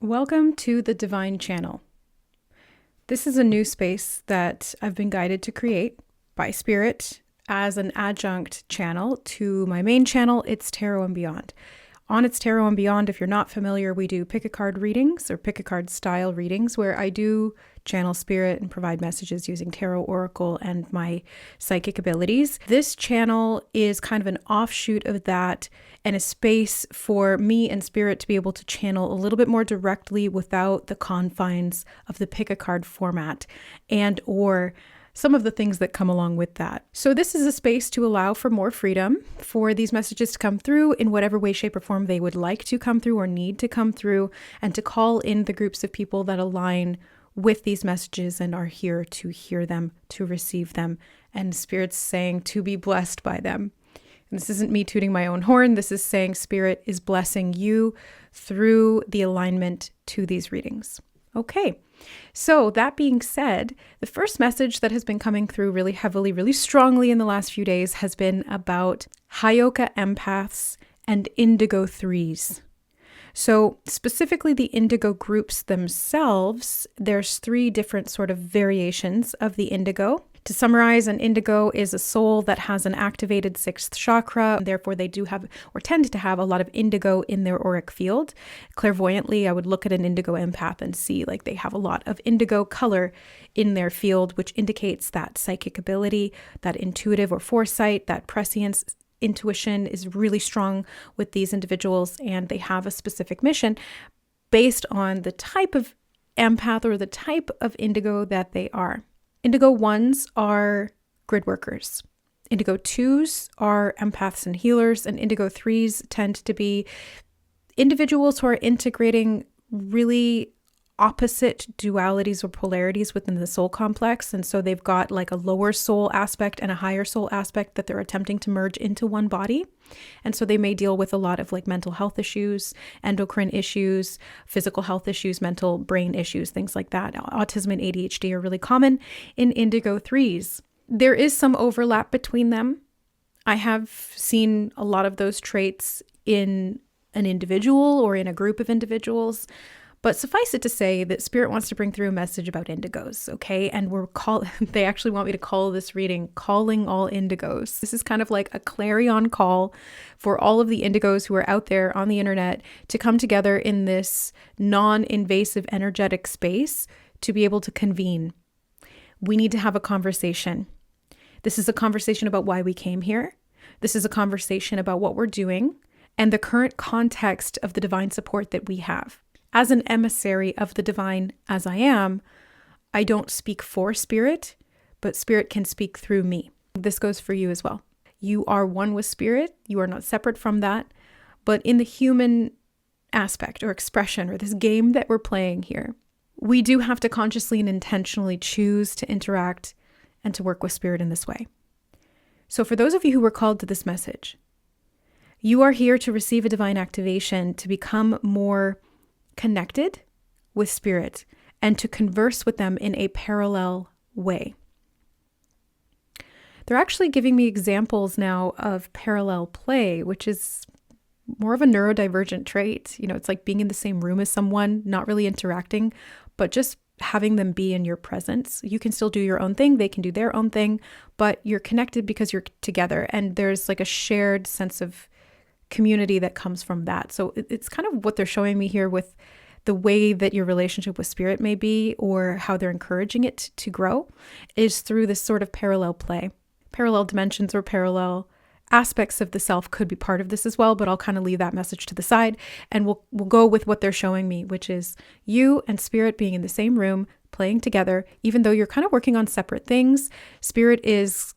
Welcome to the Divine Channel. This is a new space that I've been guided to create by Spirit as an adjunct channel to my main channel, It's Tarot and Beyond. On It's Tarot and Beyond, if you're not familiar, we do pick a card readings or pick a card style readings where I do channel spirit and provide messages using tarot, oracle, and my psychic abilities. This channel is kind of an offshoot of that and a space for me and spirit to be able to channel a little bit more directly without the confines of the pick a card format and or some of the things that come along with that. So this is a space to allow for more freedom for these messages to come through in whatever way, shape, or form they would like to come through or need to come through, and to call in the groups of people that align with these messages and are here to hear them, to receive them, and Spirit's saying to be blessed by them. And this isn't me tooting my own horn. This is saying Spirit is blessing you through the alignment to these readings. Okay, so that being said, the first message that has been coming through really heavily, really strongly in the last few days has been about Hyoka empaths and Indigo 3s. So specifically the Indigo groups themselves, there's 3 different sort of variations of the Indigo. To summarize, an Indigo is a soul that has an activated 6th chakra. And therefore, they do have or tend to have a lot of indigo in their auric field. Clairvoyantly, I would look at an Indigo empath and see like they have a lot of indigo color in their field, which indicates that psychic ability, that intuitive or foresight, that prescience. Intuition is really strong with these individuals, and they have a specific mission based on the type of empath or the type of indigo that they are. Indigo 1s are grid workers. Indigo 2s are empaths and healers, and Indigo 3s tend to be individuals who are integrating really opposite dualities or polarities within the soul complex. And so they've got like a lower soul aspect and a higher soul aspect that they're attempting to merge into one body. And so they may deal with a lot of like mental health issues, endocrine issues, physical health issues, mental brain issues, things like that. Autism and ADHD are really common in Indigo 3s. There is some overlap between them. I have seen a lot of those traits in an individual or in a group of individuals. But suffice it to say that Spirit wants to bring through a message about indigos, okay? And they actually want me to call this reading Calling All Indigos. This is kind of like a clarion call for all of the indigos who are out there on the internet to come together in this non-invasive energetic space to be able to convene. We need to have a conversation. This is a conversation about why we came here. This is a conversation about what we're doing and the current context of the divine support that we have. As an emissary of the divine as I am, I don't speak for Spirit, but Spirit can speak through me. This goes for you as well. You are one with Spirit. You are not separate from that. But in the human aspect or expression or this game that we're playing here, we do have to consciously and intentionally choose to interact and to work with Spirit in this way. So for those of you who were called to this message, you are here to receive a divine activation to become more connected with Spirit and to converse with them in a parallel way. They're actually giving me examples now of parallel play, which is more of a neurodivergent trait. You know, it's like being in the same room as someone, not really interacting, but just having them be in your presence. You can still do your own thing. They can do their own thing, but you're connected because you're together. And there's like a shared sense of community that comes from that. So it's kind of what they're showing me here with the way that your relationship with Spirit may be, or how they're encouraging it to grow, is through this sort of parallel play. Parallel dimensions or parallel aspects of the self could be part of this as well, but I'll kind of leave that message to the side and we'll go with what they're showing me, which is you and Spirit being in the same room, playing together, even though you're kind of working on separate things. Spirit is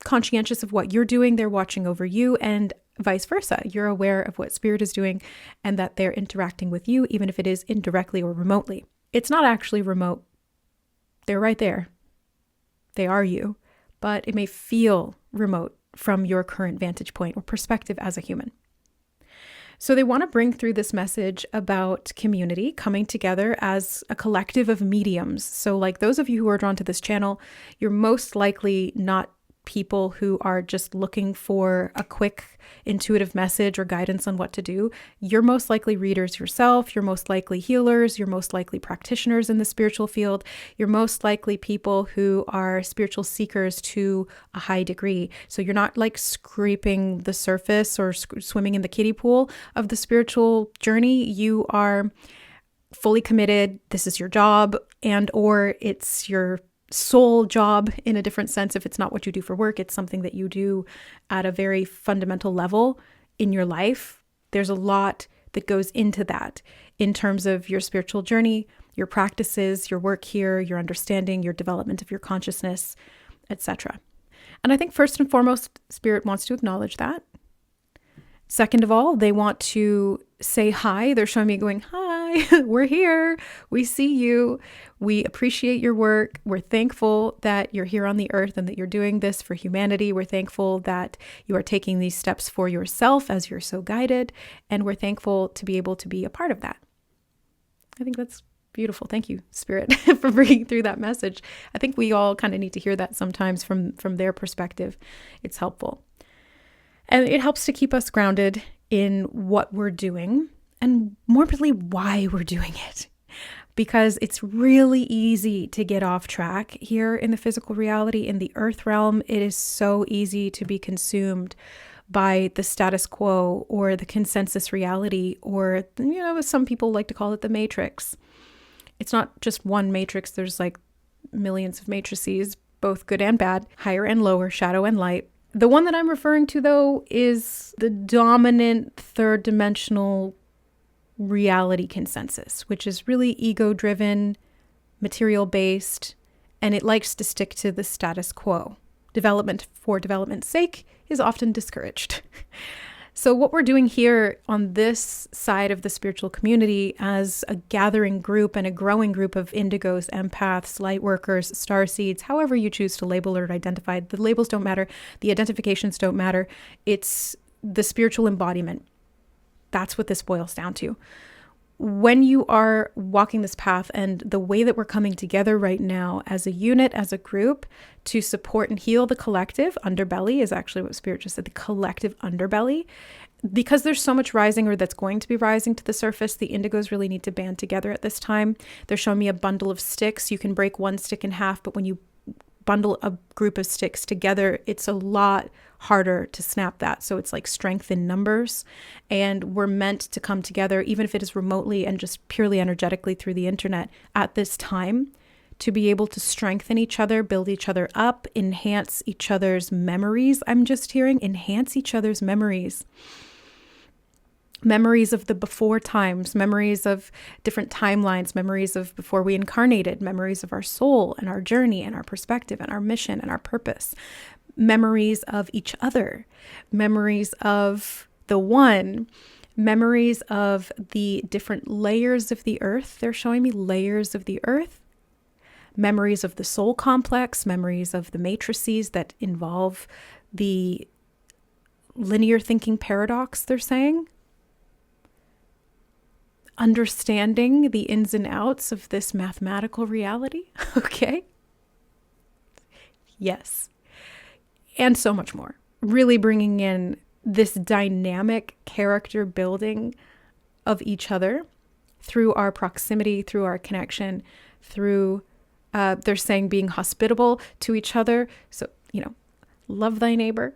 conscientious of what you're doing. They're watching over you, and vice versa. You're aware of what Spirit is doing and that they're interacting with you, even if it is indirectly or remotely. It's not actually remote. They're right there. They are you, but it may feel remote from your current vantage point or perspective as a human. So they want to bring through this message about community coming together as a collective of mediums. So like those of you who are drawn to this channel, you're most likely not people who are just looking for a quick intuitive message or guidance on what to do, you're most likely readers yourself. You're most likely healers. You're most likely practitioners in the spiritual field. You're most likely people who are spiritual seekers to a high degree. So you're not like scraping the surface or swimming in the kiddie pool of the spiritual journey. You are fully committed. This is your job, and or it's your sole job in a different sense. If it's not what you do for work, it's something that you do at a very fundamental level in your life. There's a lot that goes into that in terms of your spiritual journey, your practices, your work here, your understanding, your development of your consciousness, etc. And I think first and foremost, Spirit wants to acknowledge that. Second of all, they want to say hi. They're showing me going, hi, we're here. We see you. We appreciate your work. We're thankful that you're here on the earth and that you're doing this for humanity. We're thankful that you are taking these steps for yourself as you're so guided. And we're thankful to be able to be a part of that. I think that's beautiful. Thank you, Spirit, for bringing through that message. I think we all kind of need to hear that sometimes from their perspective. It's helpful. And it helps to keep us grounded in what we're doing and more importantly, why we're doing it. Because it's really easy to get off track here in the physical reality, in the earth realm. It is so easy to be consumed by the status quo or the consensus reality, or, some people like to call it the matrix. It's not just one matrix. There's like millions of matrices, both good and bad, higher and lower, shadow and light. The one that I'm referring to, though, is the dominant third dimensional reality consensus, which is really ego-driven, material-based, and it likes to stick to the status quo. Development for development's sake is often discouraged. So what we're doing here on this side of the spiritual community as a gathering group and a growing group of indigos, empaths, light workers, starseeds, however you choose to label or identify, the labels don't matter, the identifications don't matter. It's the spiritual embodiment. That's what this boils down to. When you are walking this path, and the way that we're coming together right now as a unit, as a group, to support and heal the collective underbelly is actually what Spirit just said, the collective underbelly. Because there's so much rising, or that's going to be rising to the surface, the indigos really need to band together at this time. They're showing me a bundle of sticks. You can break one stick in half, but when you bundle a group of sticks together, it's a lot harder to snap that. So it's like strength in numbers, and we're meant to come together, even if it is remotely and just purely energetically through the internet at this time, to be able to strengthen each other, build each other up, enhance each other's memories. I'm just hearing enhance each other's memories. Memories of the before times, memories of different timelines, memories of before we incarnated, memories of our soul and our journey and our perspective and our mission and our purpose, memories of each other, memories of the one, memories of the different layers of the earth. They're showing me layers of the earth, memories of the soul complex, memories of the matrices that involve the linear thinking paradox, they're saying. Understanding the ins and outs of this mathematical reality. Okay. Yes. And so much more. Really bringing in this dynamic character building of each other through our proximity, through our connection, through, they're saying being hospitable to each other. So, love thy neighbor.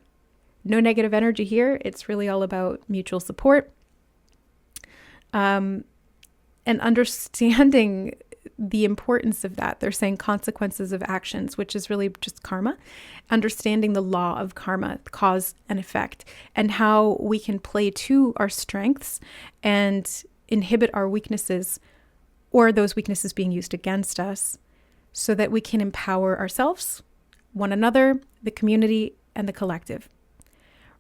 No negative energy here. It's really all about mutual support. And understanding the importance of that. They're saying consequences of actions, which is really just karma. Understanding the law of karma, cause and effect, and how we can play to our strengths and inhibit our weaknesses, or those weaknesses being used against us, so that we can empower ourselves, one another, the community, and the collective.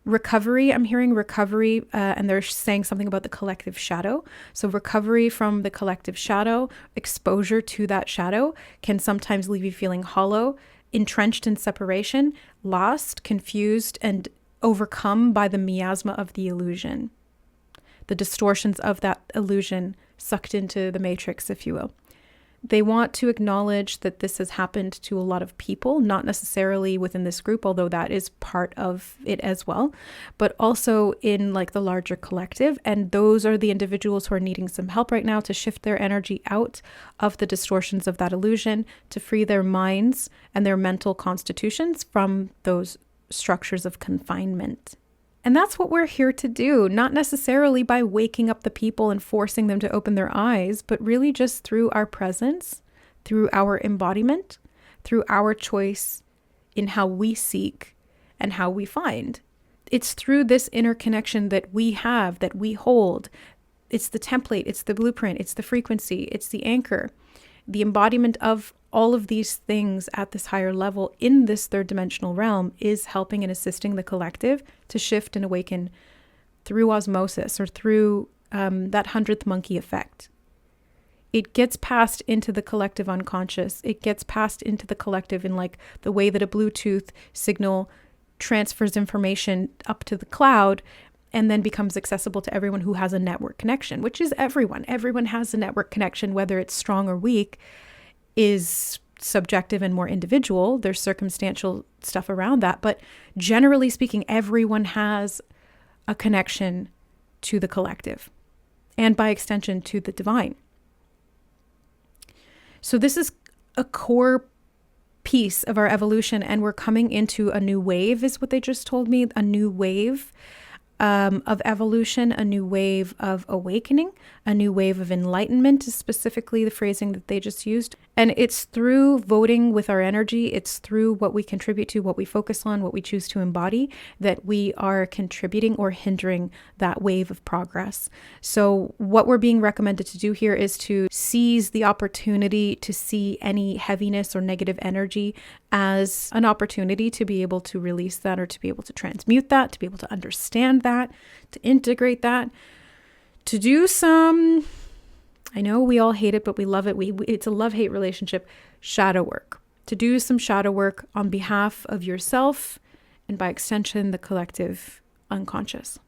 Recovery, I'm hearing recovery, and they're saying something about the collective shadow. So recovery from the collective shadow, exposure to that shadow can sometimes leave you feeling hollow, entrenched in separation, lost, confused, and overcome by the miasma of the illusion. The distortions of that illusion sucked into the matrix, if you will. They want to acknowledge that this has happened to a lot of people, not necessarily within this group, although that is part of it as well, but also in like the larger collective. And those are the individuals who are needing some help right now to shift their energy out of the distortions of that illusion, to free their minds and their mental constitutions from those structures of confinement. And that's what we're here to do, not necessarily by waking up the people and forcing them to open their eyes, but really just through our presence, through our embodiment, through our choice in how we seek and how we find. It's through this interconnection that we have, that we hold. It's the template, it's the blueprint, it's the frequency, it's the anchor, the embodiment of all of these things at this higher level in this third dimensional realm is helping and assisting the collective to shift and awaken through osmosis or through that 100th monkey effect. It gets passed into the collective unconscious. It gets passed into the collective in like the way that a Bluetooth signal transfers information up to the cloud and then becomes accessible to everyone who has a network connection, which is everyone. Everyone has a network connection, whether it's strong or weak is subjective and more individual. There's circumstantial stuff around that. But generally speaking, everyone has a connection to the collective and by extension to the divine. So this is a core piece of our evolution, and we're coming into a new wave is what they just told me, a new wave of evolution, a new wave of awakening, a new wave of enlightenment is specifically the phrasing that they just used. And it's through voting with our energy, it's through what we contribute to, what we focus on, what we choose to embody, that we are contributing or hindering that wave of progress. So what we're being recommended to do here is to seize the opportunity to see any heaviness or negative energy as an opportunity to be able to release that or to be able to transmute that, to be able to understand that, to integrate that, to do some, I know we all hate it, but we love it. It's a love-hate relationship, shadow work. To do some shadow work on behalf of yourself and by extension, the collective unconscious.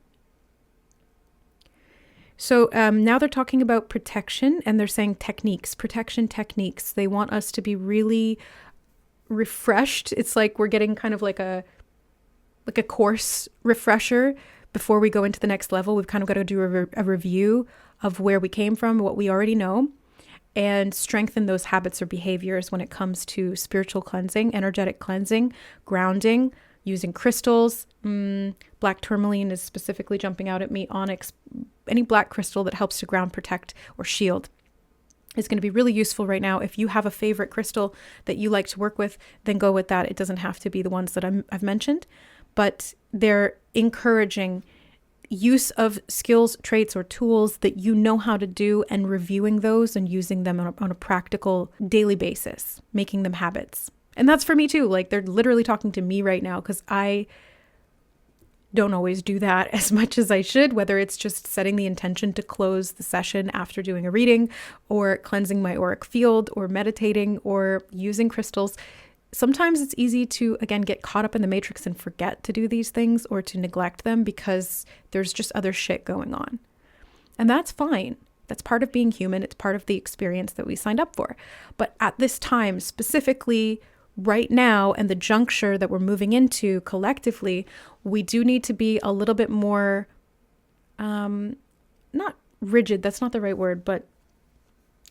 So now they're talking about protection and they're saying techniques, protection techniques. They want us to be really refreshed. It's like we're getting kind of like a course refresher before we go into the next level. We've kind of got to do a review of where we came from, what we already know, and strengthen those habits or behaviors when it comes to spiritual cleansing, energetic cleansing, grounding, using crystals. Black tourmaline is specifically jumping out at me. Onyx, any black crystal that helps to ground, protect, or shield is going to be really useful right now. If you have a favorite crystal that you like to work with, then go with that. It doesn't have to be the ones that I've mentioned, but they're encouraging use of skills, traits, or tools that you know how to do and reviewing those and using them on a practical daily basis, making them habits. And that's for me too. Like they're literally talking to me right now because I don't always do that as much as I should, whether it's just setting the intention to close the session after doing a reading or cleansing my auric field or meditating or using crystals. Sometimes it's easy to, again, get caught up in the matrix and forget to do these things or to neglect them because there's just other shit going on. And that's fine. That's part of being human. It's part of the experience that we signed up for. But at this time, specifically right now and the juncture that we're moving into collectively, we do need to be a little bit more, not rigid, that's not the right word, but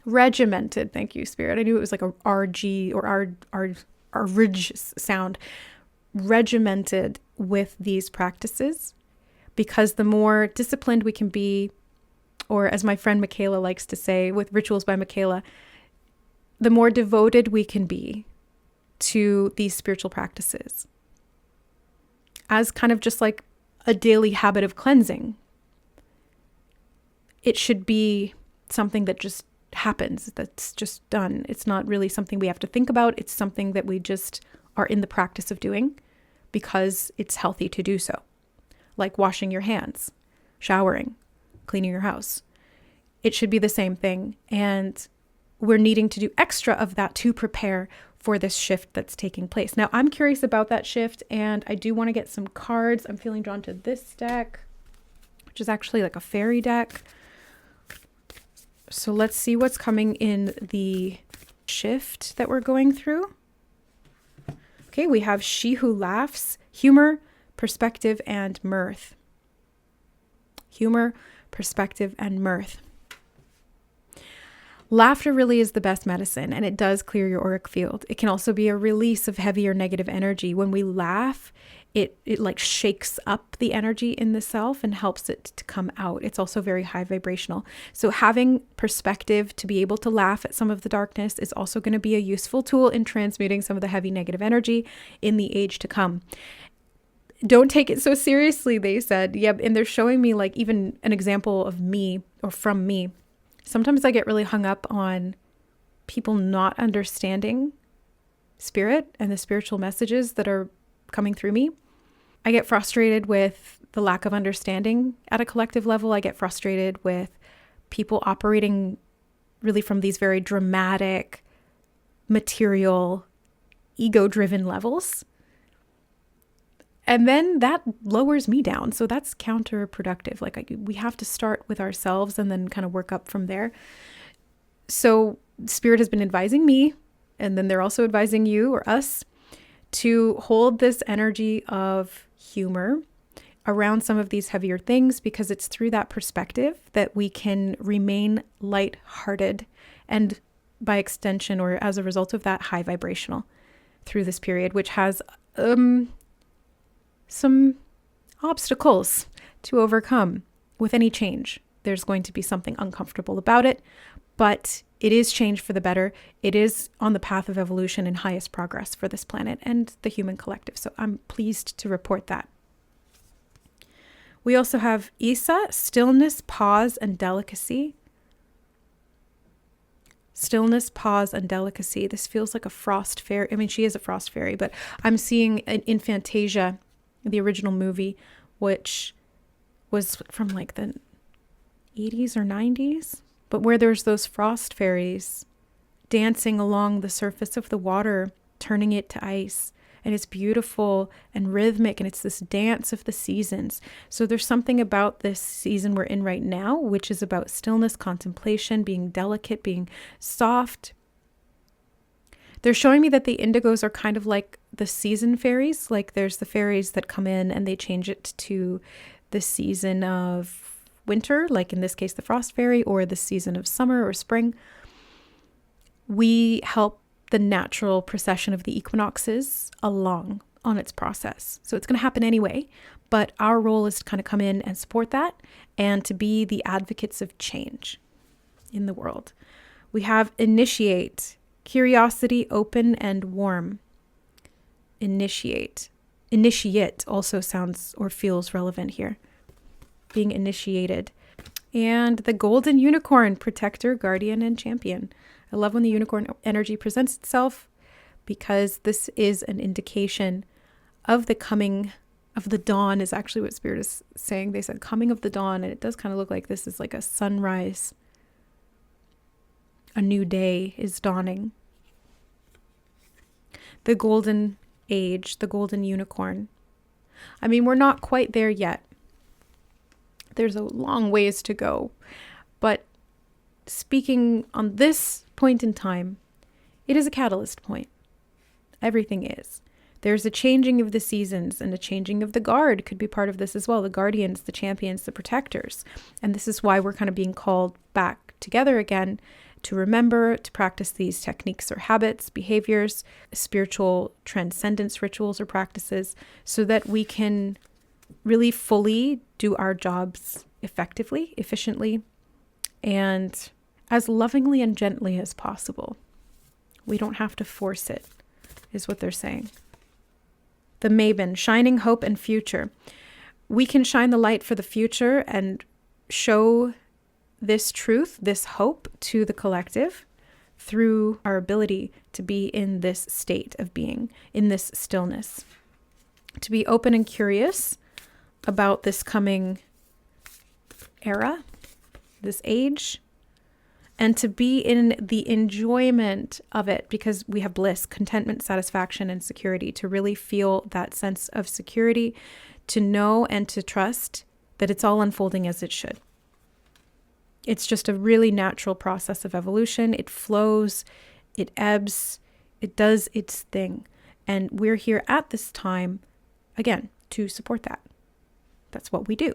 regimented. Thank you, Spirit. I knew it was like a RG or our ridge sound, regimented with these practices, because the more disciplined we can be, or as my friend Michaela likes to say with Rituals by Michaela, the more devoted we can be to these spiritual practices as kind of just like a daily habit of cleansing. It should be something that just happens, that's just done. It's not really something we have to think about. It's something that we just are in the practice of doing because it's healthy to do so. Like washing your hands, showering, cleaning your house. It should be the same thing. And we're needing to do extra of that to prepare for this shift that's taking place. Now, I'm curious about that shift and I do want to get some cards. I'm feeling drawn to this deck, which is actually like a fairy deck. So let's see what's coming in the shift that we're going through. Okay, we have she who laughs, humor, perspective, and mirth. Humor, perspective, and mirth. Laughter really is the best medicine, and it does clear your auric field. It can also be a release of heavy or negative energy. When we laugh, it like shakes up the energy in the self and helps it to come out. It's also very high vibrational. So having perspective to be able to laugh at some of the darkness is also going to be a useful tool in transmuting some of the heavy negative energy in the age to come. Don't take it so seriously, they said. Yep. And they're showing me like even an example of me or from me. Sometimes I get really hung up on people not understanding spirit and the spiritual messages that are coming through me. I get frustrated with the lack of understanding at a collective level. I get frustrated with people operating really from these very dramatic, material, ego-driven levels. And then that lowers me down. So that's counterproductive. Like we have to start with ourselves and then kind of work up from there. So Spirit has been advising me, and then they're also advising you or us to hold this energy of humor around some of these heavier things, because it's through that perspective that we can remain light-hearted and by extension or as a result of that high vibrational through this period, which has some obstacles to overcome with any change. There's going to be something uncomfortable about it, but it is change for the better. It is on the path of evolution and highest progress for this planet and the human collective. So I'm pleased to report that. We also have Isa, stillness, pause, and delicacy. Stillness, pause, and delicacy. This feels like a frost fairy. I mean, she is a frost fairy, but I'm seeing in Fantasia, the original movie, which was from like the 80s or 90s, but where there's those frost fairies dancing along the surface of the water, turning it to ice. And it's beautiful and rhythmic, and it's this dance of the seasons. So there's something about this season we're in right now, which is about stillness, contemplation, being delicate, being soft. They're showing me that the Indigos are kind of like the season fairies. Like there's the fairies that come in and they change it to the season of winter, like in this case, the frost fairy, or the season of summer or spring. We help the natural procession of the equinoxes along on its process. So it's going to happen anyway, but our role is to kind of come in and support that and to be the advocates of change in the world. We have initiate, curiosity, open and warm. Initiate also sounds or feels relevant here. Being initiated. And the golden unicorn, protector, guardian, and champion. I love when the unicorn energy presents itself, because this is an indication of the coming of the dawn, is actually what Spirit is saying. They said coming of the dawn, and it does kind of look like this is like a sunrise. A new day is dawning. The golden age, the golden unicorn. I mean, we're not quite there yet. There's a long ways to go. But speaking on this point in time, it is a catalyst point. Everything is. There's a changing of the seasons, and a changing of the guard could be part of this as well. The guardians, the champions, the protectors. And this is why we're kind of being called back together again to remember, to practice these techniques or habits, behaviors, spiritual transcendence rituals or practices, so that we can really fully do our jobs effectively, efficiently, and as lovingly and gently as possible. We don't have to force it, is what they're saying. The Maven, shining hope and future. We can shine the light for the future and show this truth, this hope to the collective through our ability to be in this state of being, in this stillness. To be open and curious about this coming era, this age, and to be in the enjoyment of it, because we have bliss, contentment, satisfaction, and security, to really feel that sense of security, to know and to trust that it's all unfolding as it should. It's just a really natural process of evolution. It flows, it ebbs, it does its thing. And we're here at this time, again, to support that. That's what we do.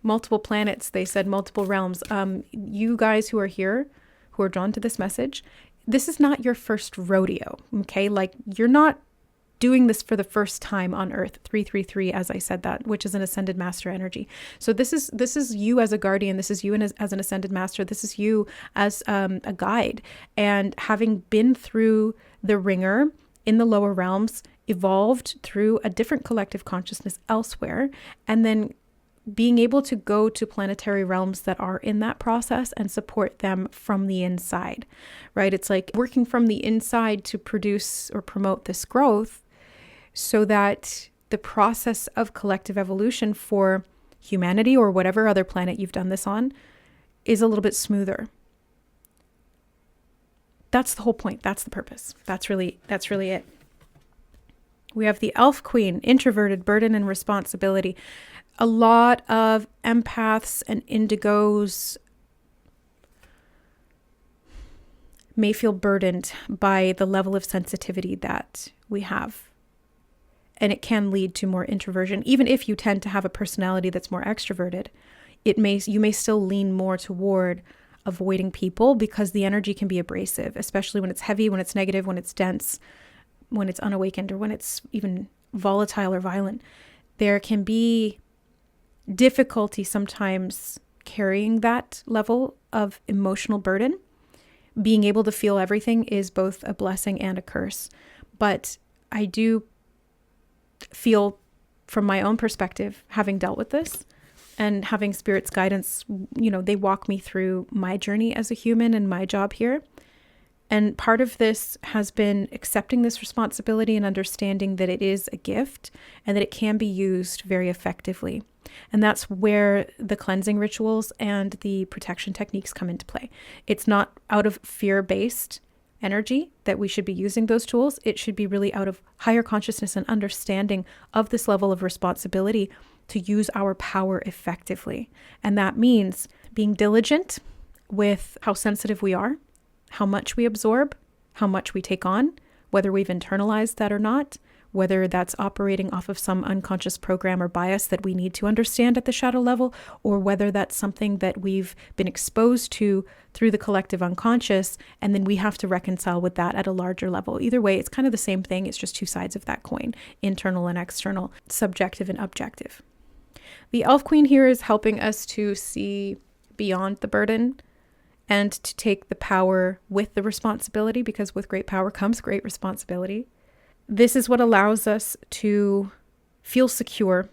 Multiple planets, they said, multiple realms. You guys who are here, who are drawn to this message, this is not your first rodeo, okay? Like, you're not doing this for the first time on Earth. 333, as I said that, which is an ascended master energy. So this is you as a guardian. This is you as an ascended master. This is you as a guide. And having been through the ringer in the lower realms, evolved through a different collective consciousness elsewhere, and then being able to go to planetary realms that are in that process and support them from the inside, right? It's like working from the inside to produce or promote this growth so that the process of collective evolution for humanity or whatever other planet you've done this on is a little bit smoother. That's the whole point. That's the purpose. That's really it. We have the Elf Queen, introverted, burden and responsibility. A lot of empaths and indigos may feel burdened by the level of sensitivity that we have. And it can lead to more introversion. Even if you tend to have a personality that's more extroverted, you may still lean more toward avoiding people because the energy can be abrasive, especially when it's heavy, when it's negative, when it's dense, when it's unawakened, or when it's even volatile or violent. There can be difficulty sometimes carrying that level of emotional burden. Being able to feel everything is both a blessing and a curse. But I do feel, from my own perspective, having dealt with this and having Spirit's guidance, they walk me through my journey as a human and my job here. And part of this has been accepting this responsibility and understanding that it is a gift and that it can be used very effectively. And that's where the cleansing rituals and the protection techniques come into play. It's not out of fear-based energy that we should be using those tools. It should be really out of higher consciousness and understanding of this level of responsibility to use our power effectively. And that means being diligent with how sensitive we are, how much we absorb, how much we take on, whether we've internalized that or not, whether that's operating off of some unconscious program or bias that we need to understand at the shadow level, or whether that's something that we've been exposed to through the collective unconscious, and then we have to reconcile with that at a larger level. Either way, it's kind of the same thing. It's just two sides of that coin, internal and external, subjective and objective. The Elf Queen here is helping us to see beyond the burden and to take the power with the responsibility, because with great power comes great responsibility. This is what allows us to feel secure,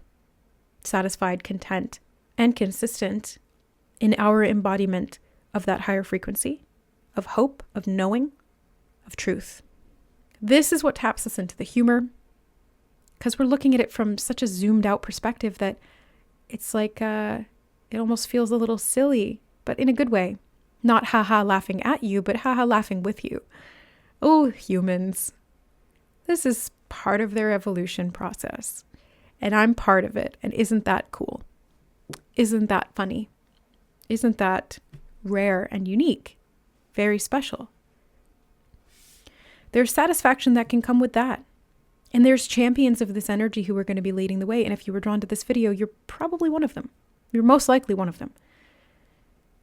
satisfied, content, and consistent in our embodiment of that higher frequency, of hope, of knowing, of truth. This is what taps us into the humor, because we're looking at it from such a zoomed out perspective that it's like it almost feels a little silly, but in a good way. Not haha laughing at you, but haha laughing with you. Oh, humans. This is part of their evolution process. And I'm part of it. And isn't that cool? Isn't that funny? Isn't that rare and unique? Very special. There's satisfaction that can come with that. And there's champions of this energy who are going to be leading the way. And if you were drawn to this video, you're probably one of them. You're most likely one of them.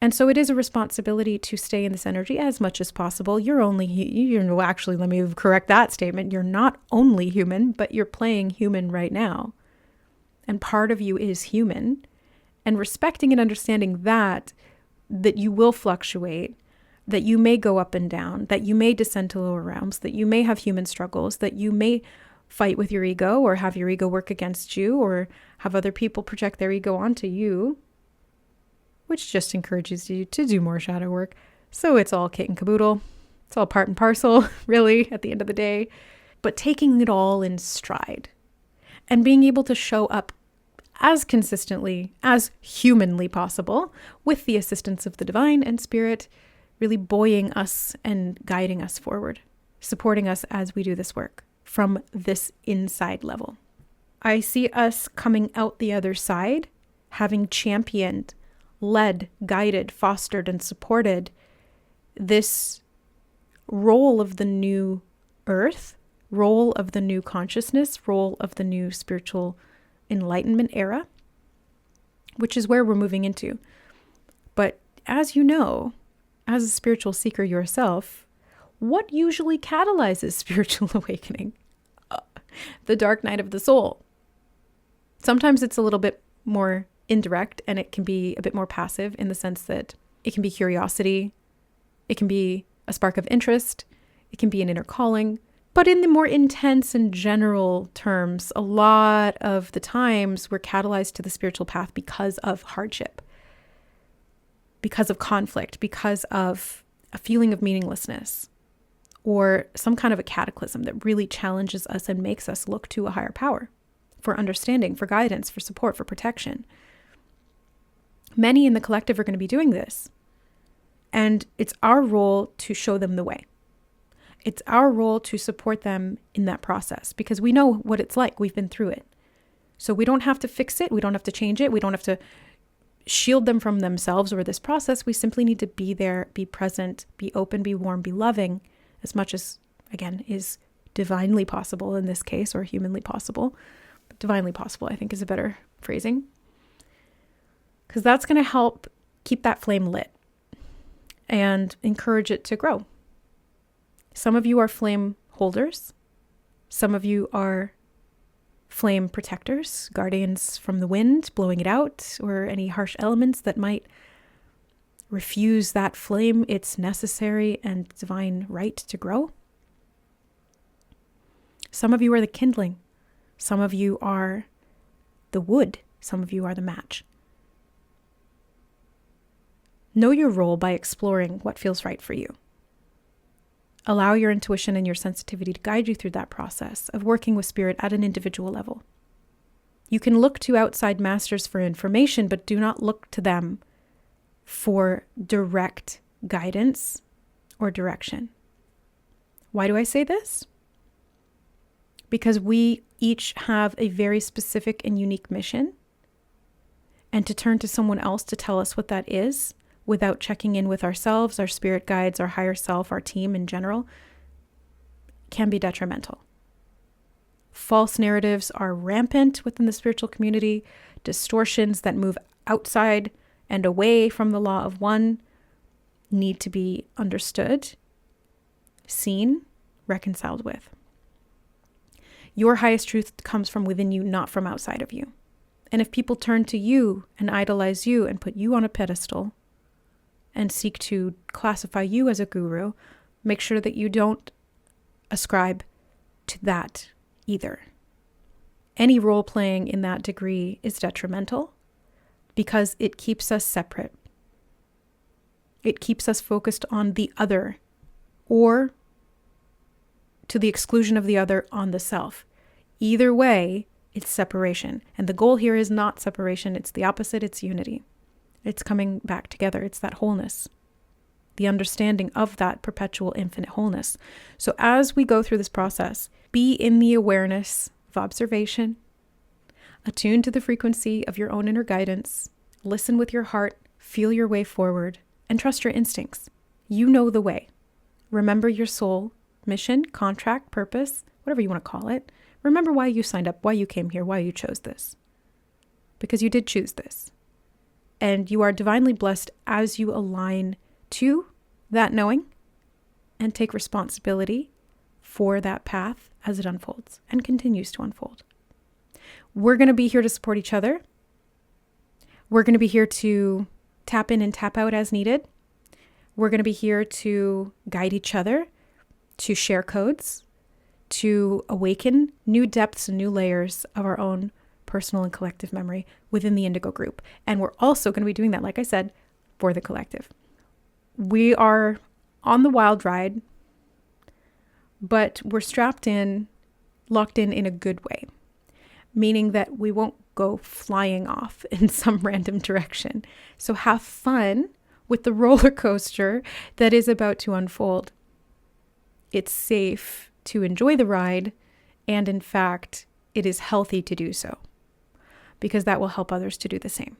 And so it is a responsibility to stay in this energy as much as possible. Actually, let me correct that statement. You're not only human, but you're playing human right now. And part of you is human. And respecting and understanding that you will fluctuate, that you may go up and down, that you may descend to lower realms, that you may have human struggles, that you may fight with your ego or have your ego work against you or have other people project their ego onto you, which just encourages you to do more shadow work. So it's all kit and caboodle. It's all part and parcel, really, at the end of the day. But taking it all in stride and being able to show up as consistently as humanly possible with the assistance of the divine and spirit, really buoying us and guiding us forward, supporting us as we do this work from this inside level. I see us coming out the other side, having championed led, guided, fostered, and supported this role of the new earth, role of the new consciousness, role of the new spiritual enlightenment era, which is where we're moving into. But as you know, as a spiritual seeker yourself, what usually catalyzes spiritual awakening? The dark night of the soul. Sometimes it's a little bit more indirect, and it can be a bit more passive in the sense that it can be curiosity, it can be a spark of interest, it can be an inner calling. But in the more intense and general terms, a lot of the times we're catalyzed to the spiritual path because of hardship, because of conflict, because of a feeling of meaninglessness, or some kind of a cataclysm that really challenges us and makes us look to a higher power for understanding, for guidance, for support, for protection. Many in the collective are going to be doing this, and it's our role to show them the way. It's our role to support them in that process because we know what it's like. We've been through it. So we don't have to fix it. We don't have to change it. We don't have to shield them from themselves or this process. We simply need to be there, be present, be open, be warm, be loving, as much as, again, is divinely possible in this case, or humanly possible. But divinely possible, I think, is a better phrasing. Because that's going to help keep that flame lit and encourage it to grow. Some of you are flame holders. Some of you are flame protectors, guardians from the wind, blowing it out, or any harsh elements that might refuse that flame its necessary and divine right to grow. Some of you are the kindling. Some of you are the wood. Some of you are the match. Know your role by exploring what feels right for you. Allow your intuition and your sensitivity to guide you through that process of working with spirit at an individual level. You can look to outside masters for information, but do not look to them for direct guidance or direction. Why do I say this? Because we each have a very specific and unique mission, and to turn to someone else to tell us what that is without checking in with ourselves, our spirit guides, our higher self, our team in general, can be detrimental. False narratives are rampant within the spiritual community. Distortions that move outside and away from the law of one need to be understood, seen, reconciled with. Your highest truth comes from within you, not from outside of you. And if people turn to you and idolize you and put you on a pedestal and seek to classify you as a guru, make sure that you don't ascribe to that either. Any role playing in that degree is detrimental because it keeps us separate. It keeps us focused on the other, or to the exclusion of the other on the self. Either way, it's separation. And the goal here is not separation. It's the opposite. It's unity. It's coming back together. It's that wholeness, the understanding of that perpetual infinite wholeness. So as we go through this process, be in the awareness of observation, attune to the frequency of your own inner guidance, listen with your heart, feel your way forward, and trust your instincts. You know the way. Remember your soul, mission, contract, purpose, whatever you want to call it. Remember why you signed up, why you came here, why you chose this. Because you did choose this. And you are divinely blessed as you align to that knowing and take responsibility for that path as it unfolds and continues to unfold. We're going to be here to support each other. We're going to be here to tap in and tap out as needed. We're going to be here to guide each other, to share codes, to awaken new depths and new layers of our own personal and collective memory within the Indigo group. And we're also going to be doing that, like I said, for the collective. We are on the wild ride, but we're strapped in, locked in a good way, meaning that we won't go flying off in some random direction. So have fun with the roller coaster that is about to unfold. It's safe to enjoy the ride, and in fact, it is healthy to do so, because that will help others to do the same.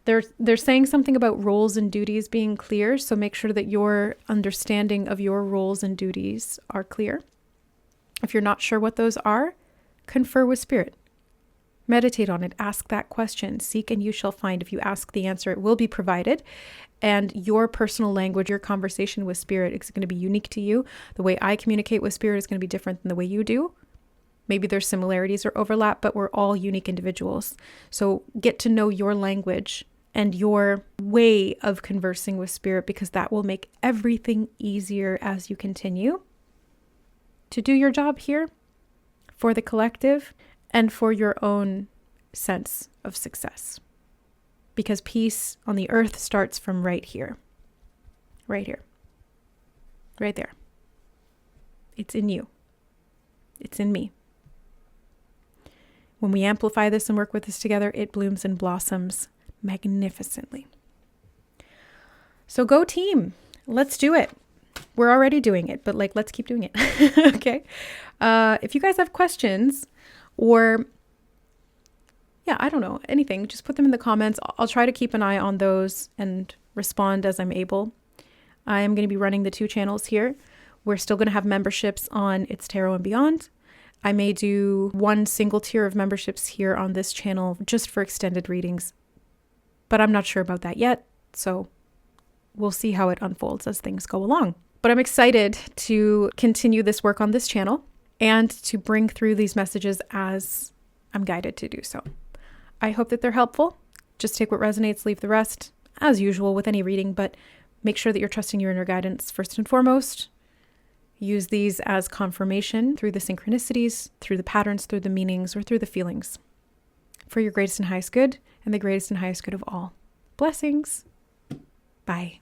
They're saying something about roles and duties being clear, so make sure that your understanding of your roles and duties are clear. If you're not sure what those are, confer with Spirit. Meditate on it. Ask that question. Seek and you shall find. If you ask the answer, it will be provided. And your personal language, your conversation with Spirit is going to be unique to you. The way I communicate with Spirit is going to be different than the way you do. Maybe there's similarities or overlap, but we're all unique individuals. So get to know your language and your way of conversing with Spirit, because that will make everything easier as you continue to do your job here for the collective and for your own sense of success. Because peace on the earth starts from right here. Right here. Right there. It's in you. It's in me. When we amplify this and work with this together, it blooms and blossoms magnificently. So go team. Let's do it. We're already doing it, but let's keep doing it. Okay. If you guys have questions or I don't know, anything, just put them in the comments. I'll try to keep an eye on those and respond as I'm able. I am going to be running the 2 channels here. We're still going to have memberships on It's Tarot and Beyond. I may do 1 single tier of memberships here on this channel just for extended readings, but I'm not sure about that yet. So we'll see how it unfolds as things go along. But I'm excited to continue this work on this channel and to bring through these messages as I'm guided to do so. I hope that they're helpful. Just take what resonates, leave the rest, as usual with any reading, but make sure that you're trusting your inner guidance first and foremost. Use these as confirmation through the synchronicities, through the patterns, through the meanings, or through the feelings for your greatest and highest good and the greatest and highest good of all. Blessings. Bye.